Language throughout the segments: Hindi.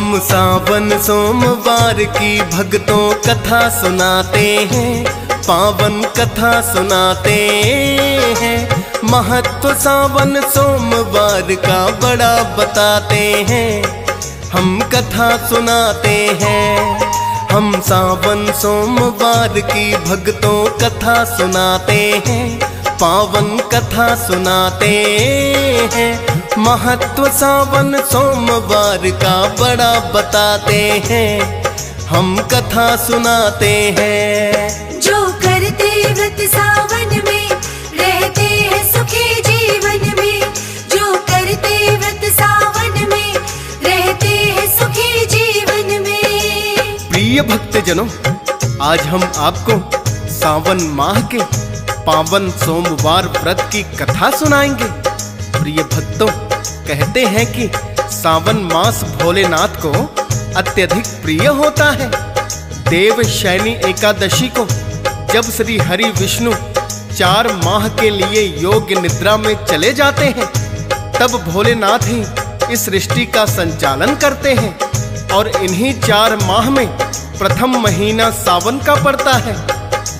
हम सावन सोमवार की भक्तों कथा सुनाते हैं, पावन कथा सुनाते हैं। महत्व सावन सोमवार का बड़ा बताते हैं, हम कथा सुनाते हैं। हम सावन सोमवार की भक्तों कथा सुनाते हैं, पावन कथा सुनाते हैं। महत्व सावन सोमवार का बड़ा बताते हैं, हम कथा सुनाते हैं। जो करते व्रत सावन में रहते हैं सुखी जीवन में, जो करते व्रत सावन में रहते हैं सुखी जीवन में। प्रिय भक्तजनों, आज हम आपको सावन माह के पावन सोमवार व्रत की कथा सुनाएंगे। प्रिय भक्तों, कहते हैं कि सावन मास भोलेनाथ को अत्यधिक प्रिय होता है। देव शयनी एकादशी को जब श्री हरि विष्णु 4 माह के लिए योग्य निद्रा में चले जाते हैं, तब भोलेनाथ ही इस सृष्टि का संचालन करते हैं। और इन्हीं 4 माह में प्रथम महीना सावन का पड़ता है,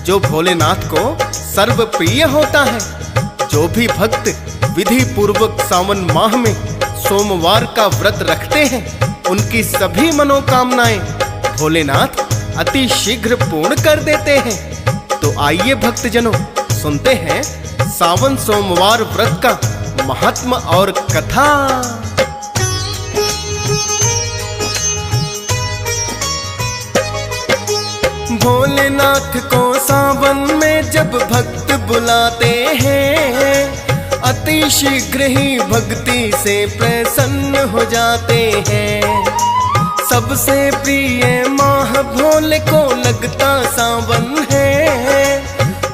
जो भोलेनाथ को सर्व प्रिय होता है। जो भी भक्त विधि पूर्वक सावन माह में सोमवार का व्रत रखते हैं, उनकी सभी मनोकामनाएं भोलेनाथ अति शीघ्र पूर्ण कर देते हैं। तो आइए भक्तजनों, सुनते हैं सावन सोमवार व्रत का महात्म और कथा। भोलेनाथ को सावन में जब भक्त बुलाते हैं, अति शीघ्र ही भक्ति से प्रसन्न हो जाते हैं। सबसे प्रिय माह भोले को लगता सावन है,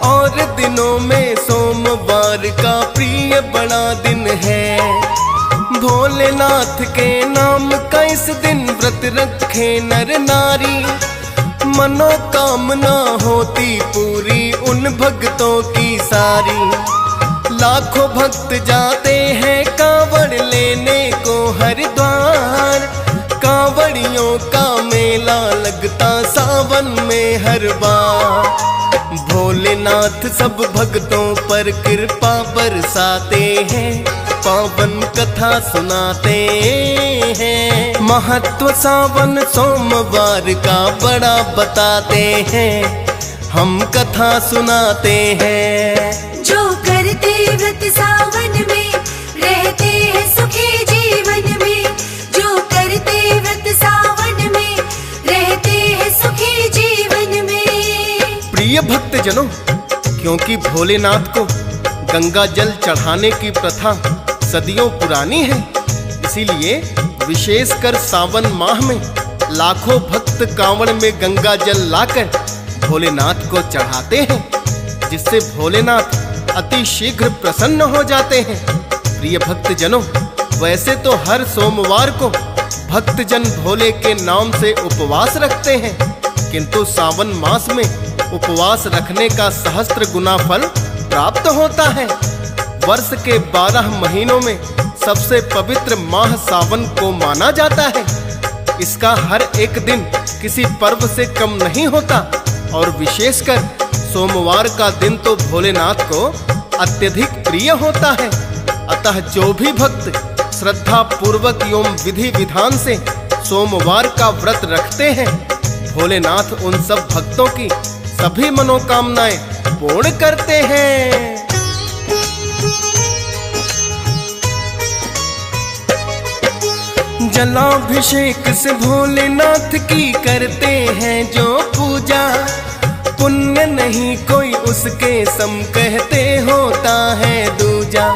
और दिनों में सोमवार का प्रिय बड़ा दिन है। भोलेनाथ के नाम का इस दिन व्रत रखे नर नारी, मनोकामना होती पूरी उन भक्तों की सारी। लाखों भक्त जाते हैं कांवड़ लेने को हरिद्वार, कांवड़ियों का मेला लगता सावन में हर बार। भोलेनाथ सब भक्तों पर कृपा बरसाते हैं, पावन कथा सुनाते हैं। महत्व सावन सोमवार का बड़ा बताते हैं, हम कथा सुनाते हैं। जो करते व्रत सावन में रहते हैं सुखी जीवन में, जो करते व्रत सावन में रहते हैं सुखी जीवन में। प्रिय भक्तजनों, क्योंकि भोलेनाथ को गंगा जल चढ़ाने की प्रथा सदियों पुरानी है, इसीलिए विशेषकर सावन माह में लाखों भक्त कांवड़ में गंगा जल लाकर भोलेनाथ को चढ़ाते हैं, जिससे भोलेनाथ अति शीघ्र प्रसन्न हो जाते हैं। प्रिय भक्तजनों, वैसे तो हर सोमवार को भक्तजन भोले के नाम से उपवास रखते हैं, किंतु सावन मास में उपवास रखने का सहस्त्र गुना फल प्राप्त होता है। वर्ष के 12 महीनों में सबसे पवित्र माह सावन को माना जाता है। इसका हर एक दिन किसी पर्व से कम नहीं होता, और विशेषकर सोमवार का दिन तो भोलेनाथ को अत्यधिक प्रिय होता है। अतः जो भी भक्त श्रद्धा पूर्वक एवं विधि विधान से सोमवार का व्रत रखते हैं, भोलेनाथ उन सब भक्तों की सभी मनोकामनाएं पूर्ण करते हैं। जलाभिषेक से भोलेनाथ की करते हैं जो पूजा, पुण्य नहीं कोई उसके सम कहते होता है दूजा।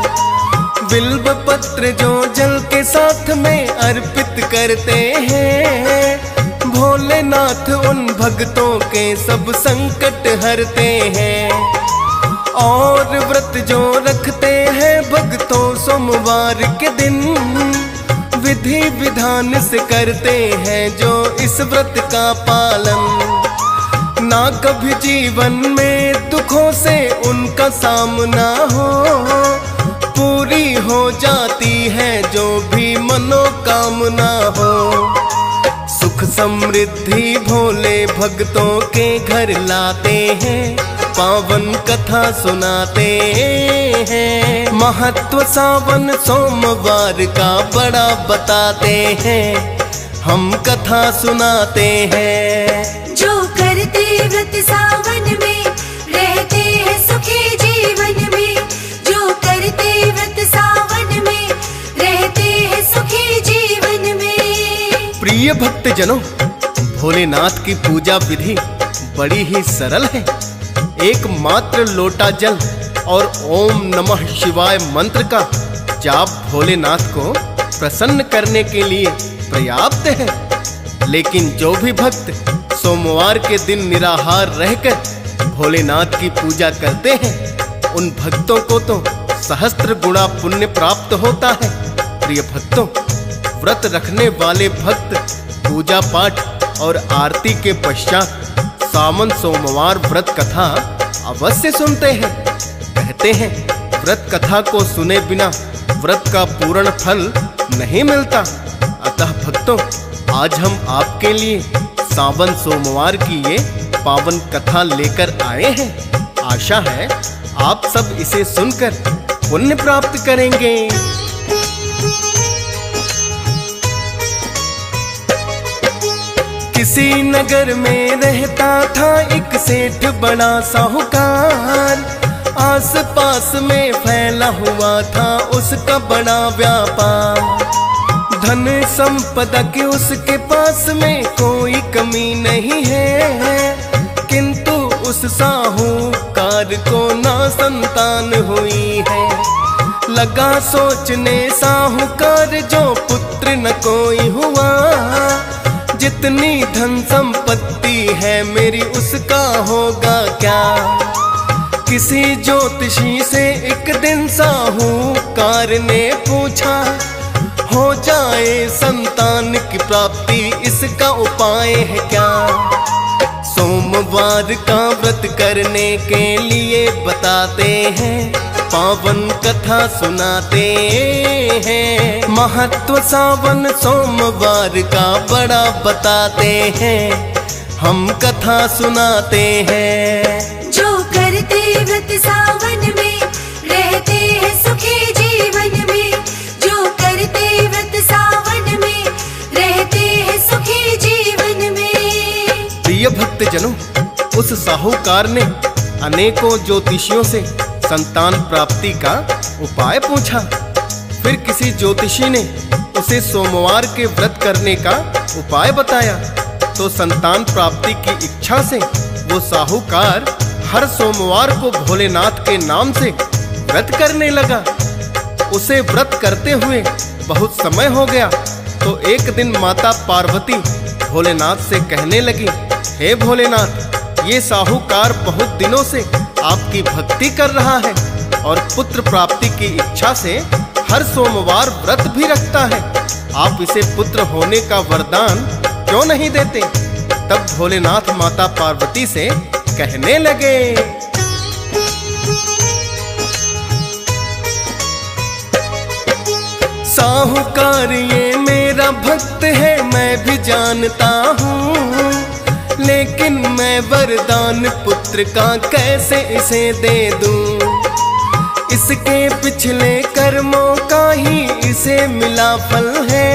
बिल्व पत्र जो जल के साथ में अर्पित करते हैं, भोलेनाथ उन भक्तों के सब संकट हरते हैं। और व्रत जो रखते हैं भक्तों सोमवार के दिन, विधि विधान से करते हैं जो इस व्रत का पालन। ना कभी जीवन में दुखों से उनका सामना हो, पूरी हो जाती है जो भी मनोकामना हो। समृद्धि भोले भक्तों के घर लाते हैं, पावन कथा सुनाते हैं। महत्व सावन सोमवार का बड़ा बताते हैं, हम कथा सुनाते हैं। जो करते व्रत सावन में रहते हैं सुखी जीवन में, जो करते व्रत सावन में रहते हैं सुखी जीवन में। प्रिय भक्तजनों, भोलेनाथ की पूजा विधि बड़ी ही सरल है। एक मात्र लोटा जल और ओम नमः शिवाय मंत्र का जाप भोलेनाथ को प्रसन्न करने के लिए पर्याप्त है। लेकिन जो भी भक्त सोमवार के दिन निराहार रहकर भोलेनाथ की पूजा करते हैं, उन भक्तों को तो सहस्त्र गुणा पुण्य प्राप्त होता है। प्रिय भक्तों, व्रत रखने वाले भक्त पूजा पाठ और आरती के पश्चात सावन सोमवार व्रत कथा अवश्य सुनते हैं। कहते हैं व्रत कथा को सुने बिना व्रत का पूर्ण फल नहीं मिलता। अतः भक्तों, आज हम आपके लिए सावन सोमवार की ये पावन कथा लेकर आए हैं। आशा है आप सब इसे सुनकर पुण्य प्राप्त करेंगे। किसी नगर में रहता था एक सेठ बड़ा साहूकार, आस पास में फैला हुआ था उसका बड़ा व्यापार। धन संपदा की उसके पास में कोई कमी नहीं है, किंतु उस साहूकार को ना संतान हुई है। लगा सोचने साहूकार जो पुत्र न कोई हुआ, जितनी धन संपत्ति है मेरी उसका होगा क्या। किसी ज्योतिषी से एक दिन साहूकार ने पूछा, हो जाए संतान की प्राप्ति इसका उपाय है क्या। सोमवार का व्रत करने के लिए बताते हैं, पावन कथा सुनाते हैं। महत्व सावन सोमवार का बड़ा बताते हैं, हम कथा सुनाते हैं। जो करते व्रत सावन में रहते हैं सुखी जीवन में, जो करते व्रत सावन में रहते हैं सुखी जीवन में। प्रिय भक्तजनों, उस साहूकार ने अनेकों ज्योतिषियों से संतान प्राप्ति का उपाय पूछा। फिर किसी ज्योतिषी ने उसे सोमवार के व्रत करने का उपाय बताया, तो संतान प्राप्ति की इच्छा से वो साहूकार हर सोमवार को भोलेनाथ के नाम से व्रत करने लगा। उसे व्रत करते हुए बहुत समय हो गया, तो एक दिन माता पार्वती भोलेनाथ से कहने लगी, हे भोलेनाथ, ये साहूकार बहुत दिनों से आपकी भक्ति कर रहा है और पुत्र प्राप्ति की इच्छा से हर सोमवार व्रत भी रखता है। आप इसे पुत्र होने का वरदान क्यों नहीं देते। तब भोलेनाथ माता पार्वती से कहने लगे, साहूकार ये मेरा भक्त है मैं भी जानता हूँ, लेकिन मैं वरदान पुत्र का कैसे इसे दे दूं। इसके पिछले कर्मों का ही इसे मिला फल है,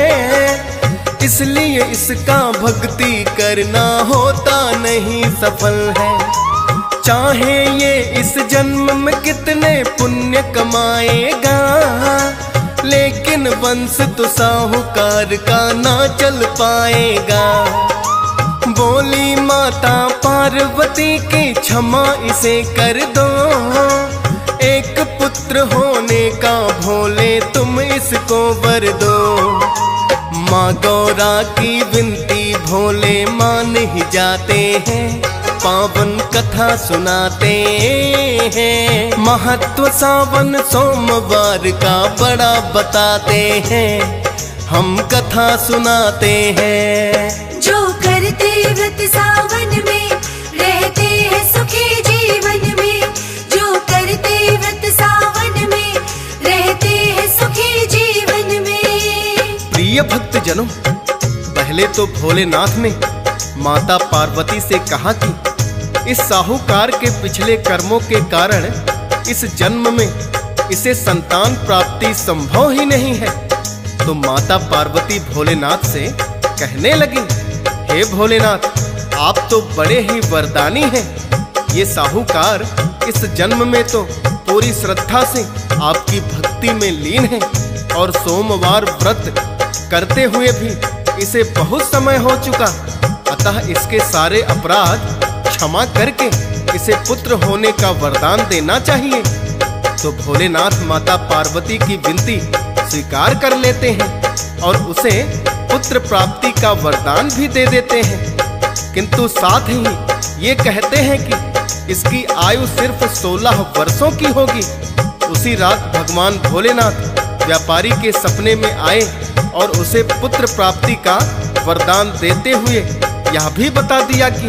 इसलिए इसका भक्ति करना होता नहीं सफल है। चाहे ये इस जन्म में कितने पुण्य कमाएगा, लेकिन वंश तो साहूकार का ना चल पाएगा। बोली माता पार्वती की क्षमा इसे कर दो, एक पुत्र होने का भोले तुम इसको वर दो। माँ गौरा की विनती भोले मान ही जाते हैं, पावन कथा सुनाते हैं। महत्व सावन सोमवार का बड़ा बताते हैं, हम कथा सुनाते हैं। जो करते व्रत सावन में रहते हैं सुखी जीवन में, जो करते व्रत सावन में रहते हैं सुखी जीवन में। प्रिय भक्तजनों, पहले तो भोलेनाथ ने माता पार्वती से कहा कि इस साहूकार के पिछले कर्मों के कारण इस जन्म में इसे संतान प्राप्ति संभव ही नहीं है। तो माता पार्वती भोलेनाथ से कहने लगी, हे भोलेनाथ, आप तो बड़े ही वरदानी हैं। ये साहूकार इस जन्म में तो पूरी श्रद्धा से आपकी भक्ति में लीन है और सोमवार व्रत करते हुए भी इसे बहुत समय हो चुका, अतः इसके सारे अपराध क्षमा करके इसे पुत्र होने का वरदान देना चाहिए। तो भोलेनाथ माता पार्वती की विनती स्वीकार कर लेते हैं और उसे पुत्र प्राप्ति का वरदान भी दे देते हैं, किंतु साथ ही ये कहते हैं कि इसकी आयु सिर्फ 16 वर्षों की होगी। उसी रात भगवान भोलेनाथ व्यापारी के सपने में आए और उसे पुत्र प्राप्ति का वरदान देते हुए यह भी बता दिया कि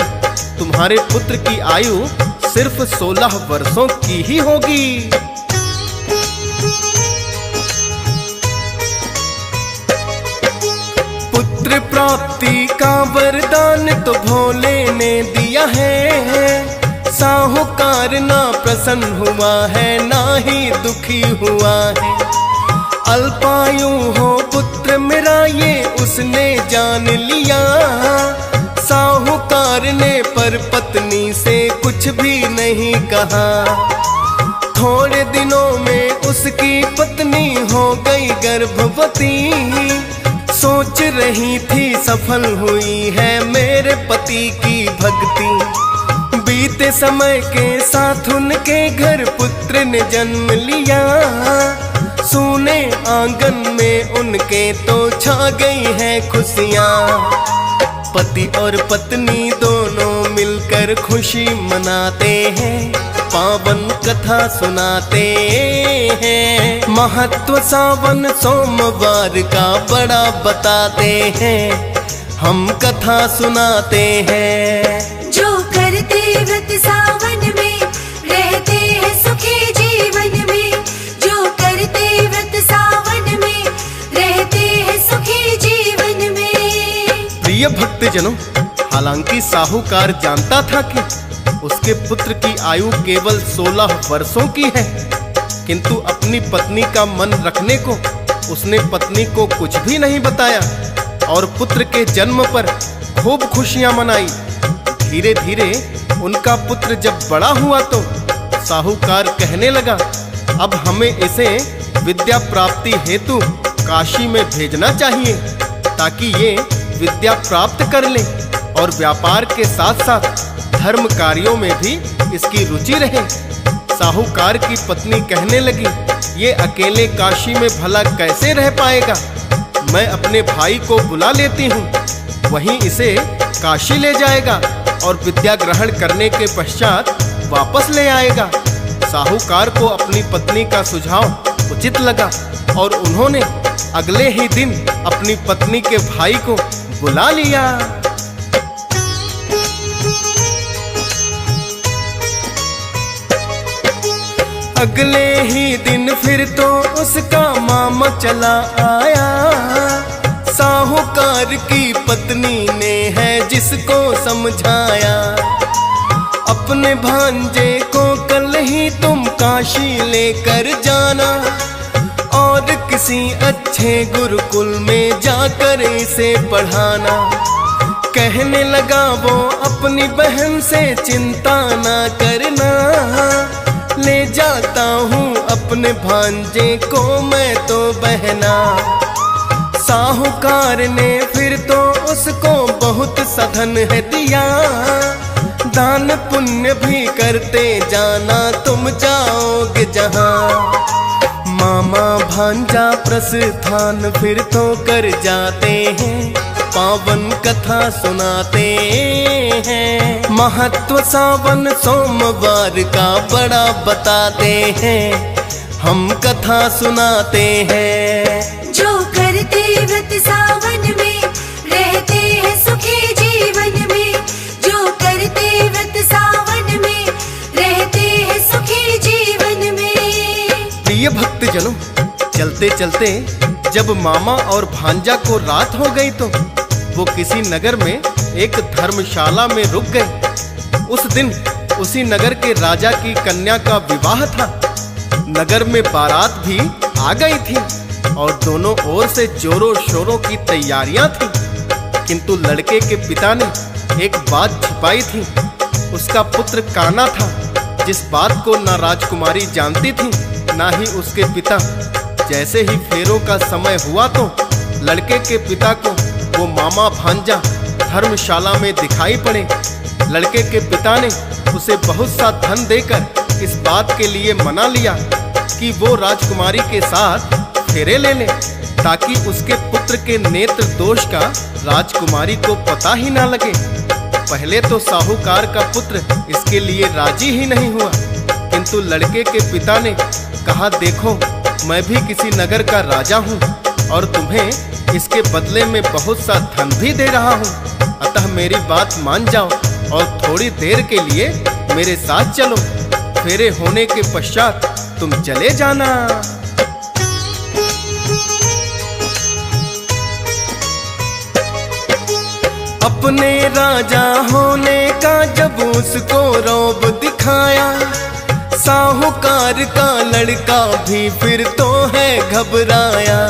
तुम्हारे पुत्र की आयु सिर्फ 16 वर्षों की ही होगी। पुत्र प्राप्ति का वरदान तो भोले ने दिया है, साहूकार ना प्रसन्न हुआ है ना ही दुखी हुआ है। अल्पायु हो पुत्र मेरा ये उसने जान लिया, साहूकार ने पर पत्नी से कुछ भी नहीं कहा। थोड़े दिनों में उसकी पत्नी हो गई गर्भवती, सोच रही थी सफल हुई है मेरे पति की भक्ति। बीते समय के साथ उनके घर पुत्र ने जन्म लिया, सोने आंगन में उनके तो छा गई है खुशियाँ। पति और पत्नी दोनों मिलकर खुशी मनाते हैं, पावन कथा सुनाते हैं। महत्व सावन सोमवार का बड़ा बताते हैं, हम कथा सुनाते हैं। जो करते व्रत सावन में रहते हैं सुखी जीवन में, जो करते व्रत सावन में रहते हैं सुखी जीवन में। प्रिय भक्तजनों, हालांकि साहूकार जानता था कि उसके पुत्र की आयु केवल 16 वर्षों की है, किंतु अपनी पत्नी का मन रखने को उसने पत्नी को कुछ भी नहीं बताया और पुत्र के जन्म पर खूब खुशियां मनाई। धीरे धीरे उनका पुत्र जब बड़ा हुआ तो साहूकार कहने लगा, अब हमें इसे विद्या प्राप्ति हेतु काशी में भेजना चाहिए, ताकि ये विद्या प्राप्त कर ले और व्यापार के साथ साथ धर्म कार्यों में भी इसकी रुचि रहे। साहूकार की पत्नी कहने लगी, ये अकेले काशी में भला कैसे रह पाएगा, मैं अपने भाई को बुला लेती हूँ, वहीं इसे काशी ले जाएगा और विद्या ग्रहण करने के पश्चात वापस ले आएगा। साहूकार को अपनी पत्नी का सुझाव उचित लगा और उन्होंने अगले ही दिन अपनी पत्नी के भाई को बुला लिया। अगले ही दिन फिर तो उसका मामा चला आया, साहूकार की पत्नी ने है जिसको समझाया। अपने भांजे को कल ही तुम काशी लेकर जाना और किसी अच्छे गुरुकुल में जाकर इसे पढ़ाना। कहने लगा वो अपनी बहन से, चिंता ना करना, ले जाता हूँ अपने भांजे को मैं तो बहना। साहूकार ने फिर तो उसको बहुत सधन है दिया, दान पुण्य भी करते जाना तुम जाओगे जहाँ। मामा भांजा प्रस्थान फिर तो कर जाते हैं, पावन कथा सुनाते हैं। महत्व सावन सोमवार का बड़ा बताते हैं, हम कथा सुनाते हैं। जो करते व्रत सावन में रहते हैं सुखी जीवन में, जो करते व्रत सावन में रहते हैं सुखी जीवन में। प्रिय भक्तजनों, चलते चलते जब मामा और भांजा को रात हो गई तो वो किसी नगर में एक धर्मशाला में रुक गए। उस दिन उसी नगर के राजा की कन्या का विवाह था। नगर में बारात भी आ गई थी और दोनों ओर से जोरों शोरों की तैयारियां थी। किंतु लड़के के पिता ने एक बात छिपाई थी। उसका पुत्र काना था, जिस बात को ना राजकुमारी जानती थी ना ही उसके पिता। जैसे ही फेरों का समय हुआ तो लड़के के पिता को वो मामा भांजा धर्मशाला में दिखाई पड़े। लड़के के पिता ने उसे बहुत सा धन देकर इस बात के लिए मना लिया कि वो राजकुमारी के साथ फेरे ले ले, ताकि उसके पुत्र के नेत्र दोष का राजकुमारी को पता ही ना लगे। पहले तो साहूकार का पुत्र इसके लिए राजी ही नहीं हुआ, किंतु लड़के के पिता ने कहा, देखो मैं भी किसी नगर का राजा हूँ और तुम्हें इसके बदले में बहुत सा धन भी दे रहा हूँ। अतः मेरी बात मान जाओ और थोड़ी देर के लिए मेरे साथ चलो। फेरे होने के पश्चात तुम चले जाना। अपने राजा होने का जब उसको रौब दिखाया, साहूकार का लड़का भी फिर तो है घबराया।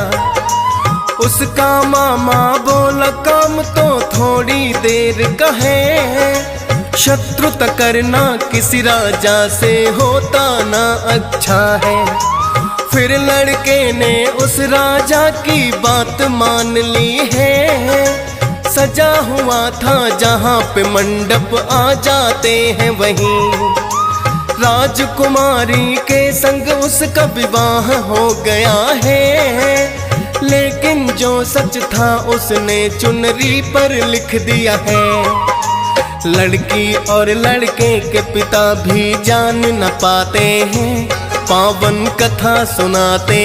उसका मामा बोला, काम तो थोड़ी देर का है, शत्रुता करना किसी राजा से होता ना अच्छा है। फिर लड़के ने उस राजा की बात मान ली है। सजा हुआ था जहाँ पे मंडप आ जाते हैं वहीं राजकुमारी के संग उसका विवाह हो गया है। लेकिन जो सच था उसने चुनरी पर लिख दिया है। लड़की और लड़के के पिता भी जान न पाते हैं, पावन कथा सुनाते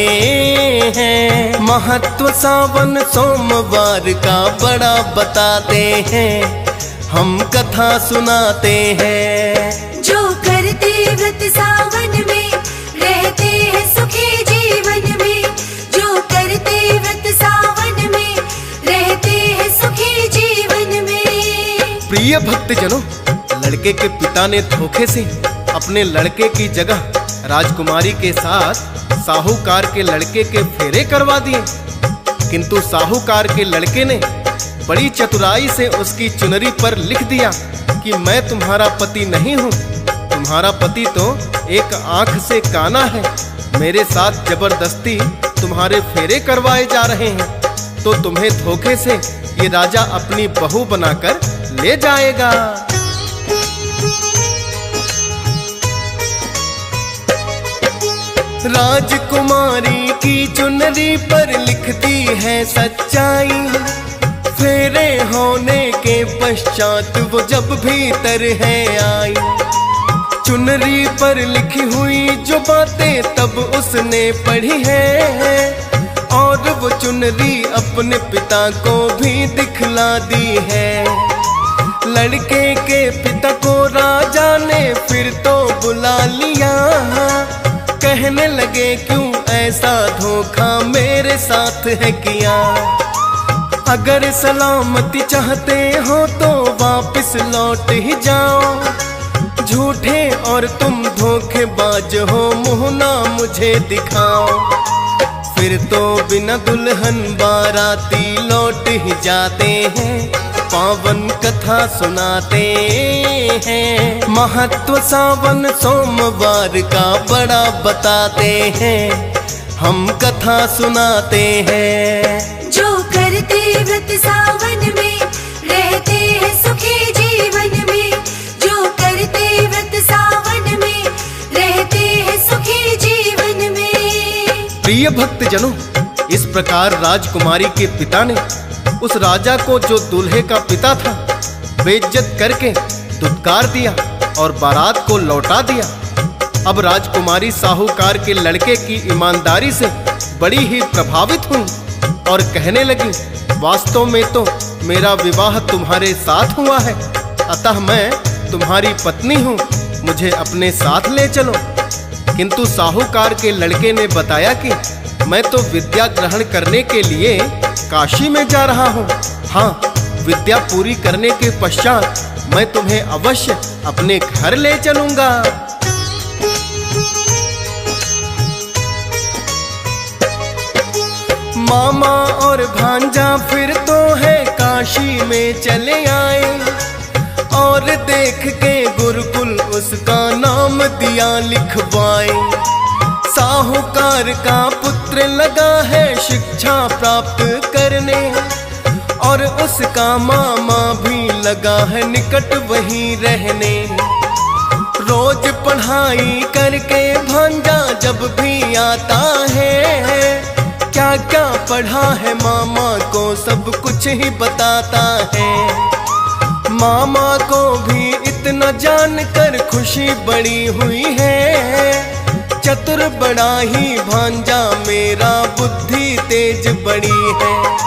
हैं। महत्व सावन सोमवार का बड़ा बताते हैं, हम कथा सुनाते हैं। जो करते व्रत सावन में रहते हैं सुखी जीवन में। जो करते व्रत सावन में रहते हैं सुखी जीवन में। प्रिय भक्तजनों, लड़के के पिता ने धोखे से अपने लड़के की जगह राजकुमारी के साथ साहूकार के लड़के के फेरे करवा दिए। किंतु साहूकार के लड़के ने बड़ी चतुराई से उसकी चुनरी पर लिख दिया कि मैं तुम्हारा पति नहीं हूँ, तुम्हारा पति तो एक आंख से काना है। मेरे साथ जबरदस्ती तुम्हारे फेरे करवाए जा रहे हैं, तो तुम्हें धोखे से ये राजा अपनी बहू बनाकर ले जाएगा। राजकुमारी की चुनरी पर लिखती है सच्चाई। फेरे होने के पश्चात वो जब भीतर है आई, चुनरी पर लिखी हुई जो बातें तब उसने पढ़ी है, और वो चुनरी अपने पिता को भी दिखला दी है। लड़के के पिता को राजा ने फिर तो बुला लिया, कहने लगे क्यों ऐसा धोखा मेरे साथ है किया। अगर सलामती चाहते हो तो वापस लौट ही जाओ, झूठे और तुम धोखेबाज हो, मुँह ना मुझे दिखाओ। फिर तो बिना दुल्हन बाराती लौट ही जाते हैं, पावन कथा सुनाते हैं। महत्व सावन सोमवार का बड़ा बताते हैं, हम कथा सुनाते हैं। जो करते व्रत सावन में रहते हैं सुखी जीवन में। जो करते व्रत सावन में रहते हैं सुखी जीवन में। प्रिय भक्तजनों, इस प्रकार राजकुमारी के पिता ने उस राजा को, जो दूल्हे का पिता था, बेइज्जत करके धुतकार दिया और बारात को लौटा दिया। अब राजकुमारी साहूकार के लड़के की ईमानदारी से बड़ी ही प्रभावित हुई और कहने लगी, वास्तव में तो मेरा विवाह तुम्हारे साथ हुआ है, अतः मैं तुम्हारी पत्नी हूँ, मुझे अपने साथ ले चलो। किंतु साहूकार के लड़के ने बताया कि मैं तो विद्या ग्रहण करने के लिए काशी में जा रहा हूँ। हाँ, विद्या पूरी करने के पश्चात मैं तुम्हें अवश्य अपने घर ले चलूंगा। मामा और भांजा फिर तो है काशी में चले आए और देख के गुरुकुल उसका नाम दिया लिखवाए। साहूकार का पुत्र लगा है शिक्षा प्राप्त करने और उसका मामा भी लगा है निकट वहीं रहने। रोज पढ़ाई करके भांजा जब भी आता है, क्या क्या पढ़ा है मामा को सब कुछ ही बताता है। मामा को भी इतना जानकर खुशी बड़ी हुई है, चतुर बड़ा ही भांजा मेरा, बुद्धि तेज बड़ी है।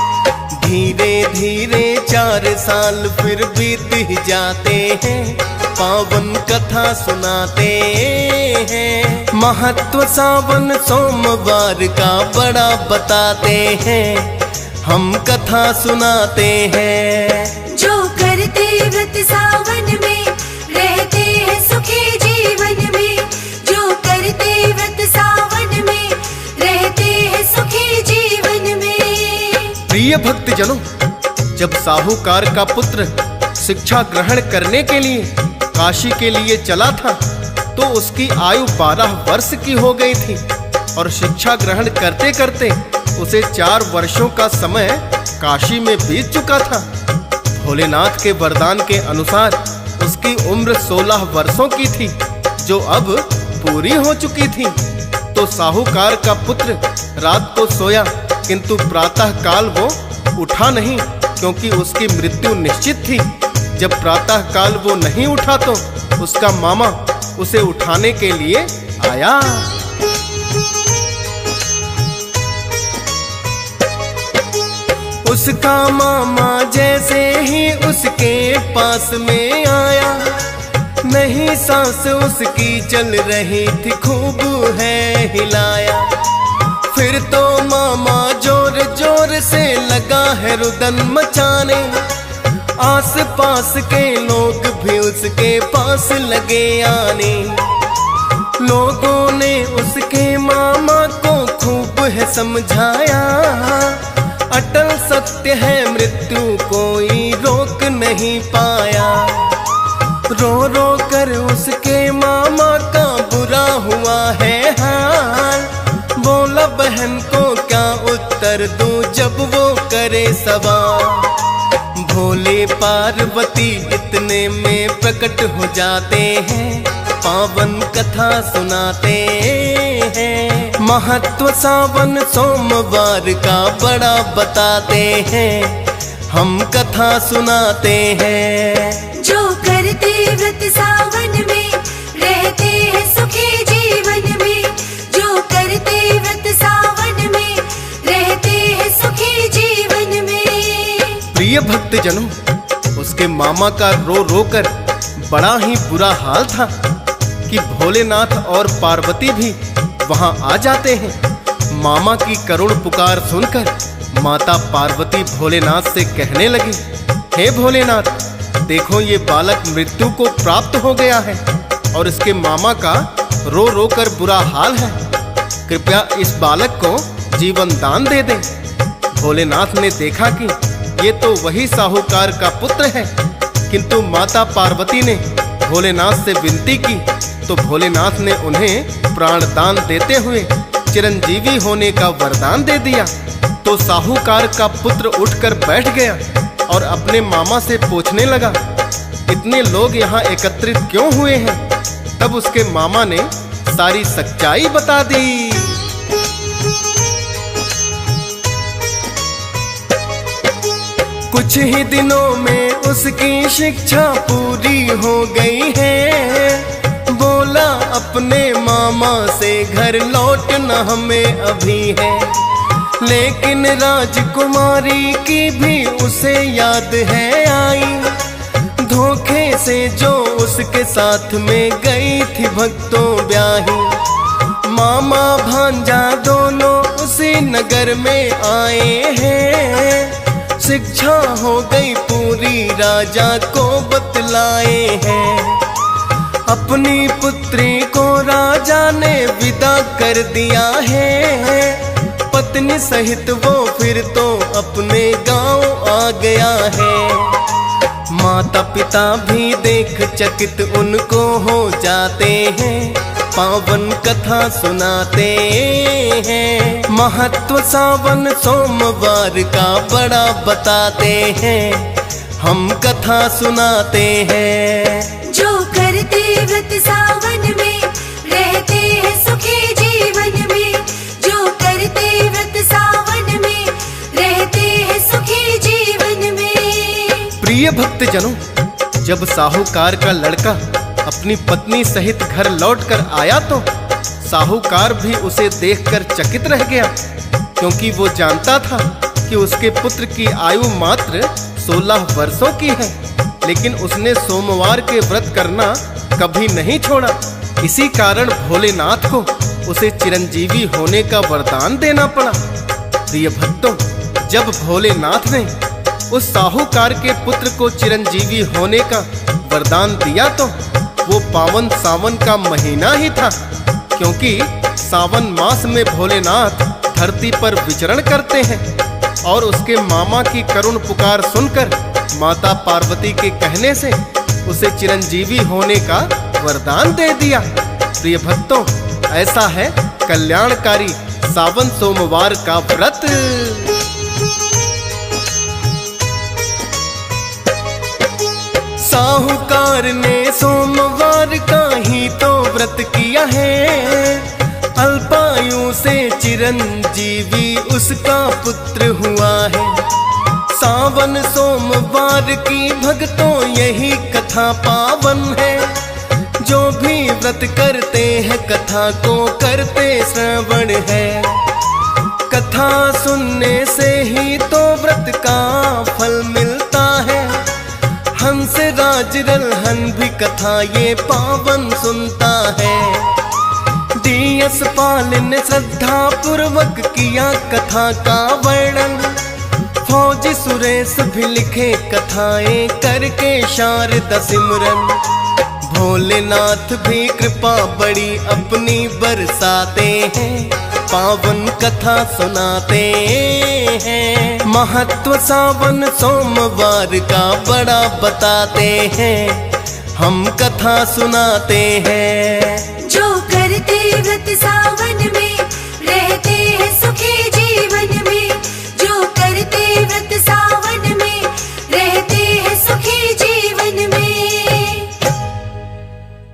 धीरे धीरे 4 साल फिर बीत ही जाते हैं, पावन कथा सुनाते हैं। महत्व सावन सोमवार का बड़ा बताते हैं, हम कथा सुनाते हैं। जो करते व्रत सावन में रहते हैं सुखी जीवन में। जो करते व्रत सावन में रहते हैं सुखी जीवन में। प्रिय भक्तजनों, जब साहूकार का पुत्र शिक्षा ग्रहण करने के लिए काशी के लिए चला था तो उसकी आयु 12 वर्ष की हो गई थी और शिक्षा ग्रहण करते करते उसे 4 वर्षों का समय काशी में बीत चुका था। भोलेनाथ के वरदान के अनुसार उसकी उम्र 16 वर्षों की थी, जो अब पूरी हो चुकी थी। तो साहूकार का पुत्र रात को सोया, किंतु प्रातः काल वो उठा नहीं, क्योंकि उसकी मृत्यु निश्चित थी। जब प्रातः काल वो नहीं उठा तो उसका मामा उसे उठाने के लिए आया। उसका मामा जैसे ही उसके पास में आया, नहीं सांस उसकी चल रही थी, खूब है हिलाया। फिर तो मामा जोर जोर से लगा है रुदन मचाने, आस पास के लोग भी उसके पास लगे आने। लोगों ने उसके मामा को खूब है समझाया, अटल सत्य है मृत्यु कोई रोक नहीं पाया। रो रो कर उसके मामा का बुरा हुआ है हाल, बोला बहन को क्या उत्तर दूं जब वो करे सवाल। भोले पार्वती इतने में प्रकट हो जाते हैं, पावन कथा सुनाते हैं। महत्व सावन सोमवार का बड़ा बताते हैं, हम कथा सुनाते हैं। जो करते व्रत सावन में रहते हैं सुखी जीवन में। जो करते व्रत सावन में रहते हैं सुखी जीवन में। प्रिय भक्तजनों, उसके मामा का रो रो कर बड़ा ही बुरा हाल था कि भोलेनाथ और पार्वती भी वहां आ जाते हैं। मामा की करुण पुकार सुनकर माता पार्वती भोलेनाथ से कहने लगी, हे भोलेनाथ, देखो ये बालक मृत्यु को प्राप्त हो गया है और इसके मामा का रो रो कर बुरा हाल है, कृपया इस बालक को जीवन दान दे दें। भोलेनाथ ने देखा कि ये तो वही साहूकार का पुत्र है, किंतु माता पार्वती ने भोलेनाथ से विनती की तो भोलेनाथ ने उन्हें प्राणदान देते हुए चिरंजीवी होने का वरदान दे दिया। तो साहूकार का पुत्र उठकर बैठ गया और अपने मामा से पूछने लगा, इतने लोग यहाँ एकत्रित क्यों हुए हैं? तब उसके मामा ने सारी सच्चाई बता दी। कुछ ही दिनों में उसकी शिक्षा पूरी हो गई है। बोला अपने मामा से घर लौटना हमें अभी है, लेकिन राजकुमारी की भी उसे याद है आई। धोखे से जो उसके साथ में गई थी भक्तों ब्याही। मामा भांजा दोनों उसी नगर में आए हैं, शिक्षा हो गई पूरी राजा को बतलाए हैं। अपनी पुत्री को राजा ने विदा कर दिया है। पत्नी सहित वो फिर तो अपने गांव आ गया है। माता पिता भी देख चकित उनको हो जाते हैं। पावन कथा सुनाते हैं। महत्व सावन सोमवार का बड़ा बताते हैं। हम कथा सुनाते हैं। जो करते व्रत सावन में रहते हैं सुखी जीवन में। जो करते व्रत सावन में रहते हैं सुखी जीवन में। प्रिय भक्तजनों, जब साहूकार का लड़का अपनी पत्नी सहित घर लौटकर आया तो साहूकार भी उसे देखकर चकित रह गया, क्योंकि वो जानता था कि उसके पुत्र की आयु मात्र 16 वर्षों की है। लेकिन उसने सोमवार के व्रत करना कभी नहीं छोड़ा। इसी कारण भोलेनाथ को उसे चिरंजीवी होने का वरदान देना पड़ा। प्रिय भक्तों, जब भोलेनाथ ने उस साहूकार के पुत्र को चिरंजीवी होने का वरदान दिया तो वो पावन सावन का महीना ही था, क्योंकि सावन मास में भोलेनाथ धरती पर विचरण करते हैं। और उसके मामा की करुण पुकार सुनकर माता पार्वती के कहने से उसे चिरंजीवी होने का वरदान दे दिया। प्रिय भक्तों, ऐसा है कल्याणकारी सावन सोमवार का व्रत। साहूकार ने सोमवार का ही तो व्रत किया है। अल्पायु से चिरंजीवी उसका पुत्र हुआ है। सावन सोमवार की भक्तों यही कथा पावन है। जो भी व्रत करते हैं कथा को करते श्रवण है। कथा सुनने से ही तो व्रत का फल मिलता है। हंस राज रलहन भी कथा ये पावन सुनता है। डीएस पाल ने श्रद्धा पूर्वक किया कथा का वर्णन। फौजी सुरेश भी लिखे कथाएं करके शारदा सिमरन। भोलेनाथ भी कृपा बड़ी अपनी बरसाते हैं। पावन कथा सुनाते हैं। महत्व सावन सोमवार का बड़ा बताते हैं। हम कथा सुनाते हैं। जो करते व्रत सावन में रहते